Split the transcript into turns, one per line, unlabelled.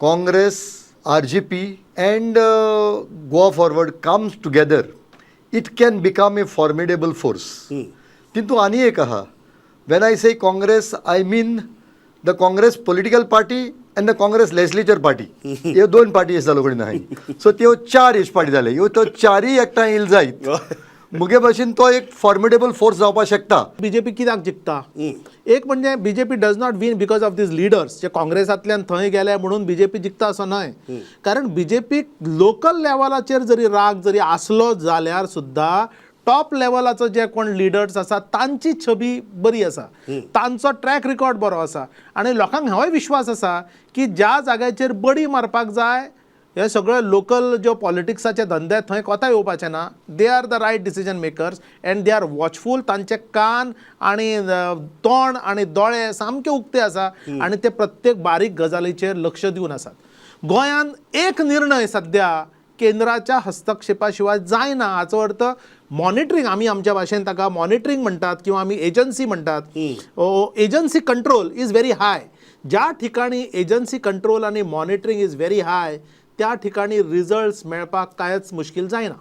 Congress, RGP and Goa Forward comes together, it can become a formidable force. किंतु आनी एक आहा, when I say Congress, I mean the Congress political party and the Congress legislature party. ह्यो दोन party जालो कोणी नाही. So त्यो चार इश्ट पार्टी जाले. ह्यो तो चारय एकठांय येयले जायत. मुगे भाशेन तो एक फॉर्मिडेबल फोर्स जावपाक शकता.
बीजेपी कित्याक जिखता? एक म्हणजे BJP does not win because of these leaders जे काँग्रेसांतल्यान थंय गेले म्हणून बीजेपी जिखता असो न्हय. कारण बीजेपीक लोकल लेवलाचेर जरी राग जरी आसलो जाल्यार सुद्धा टॉप लेवलाचो जे कोण लिडर्स आसा तांची छबी बरी आसा, तांचो ट्रॅक रिकॉर्ड बरो आसा आनी लोकांक होय विश्वास आसा की ज्या जाग्याचेर बडी मारपाक जाय हे सगळे लोकल ज्यो पॉलिटिक्साचे धंदे थंय कोता येवपाचे ना. They are the right decision makers and they are watchful. तांचे कान आनी तोंड आनी दोळे सामके उक्ते आसा आनी ते प्रत्येक बारीक गजालीचेर लक्ष दिवन आसात. गोंयान एक निर्णय सध्या केंद्राच्या हस्तक्षेपा शिवाय जायना. हाचो अर्थ मॉनिटरींग, आमी आमच्या भाशेन ताका मॉनिटरींग म्हणटात किंवा आमी एजन्सी म्हणटात. Agency control is very high. ज्या ठिकाणी एजन्सी कंट्रोल आनी मॉनिटरींग इज व्हेरी हाय त्या ठिकाणी रिजल्ट्स मेळपाक कांयच मुश्कील जायना.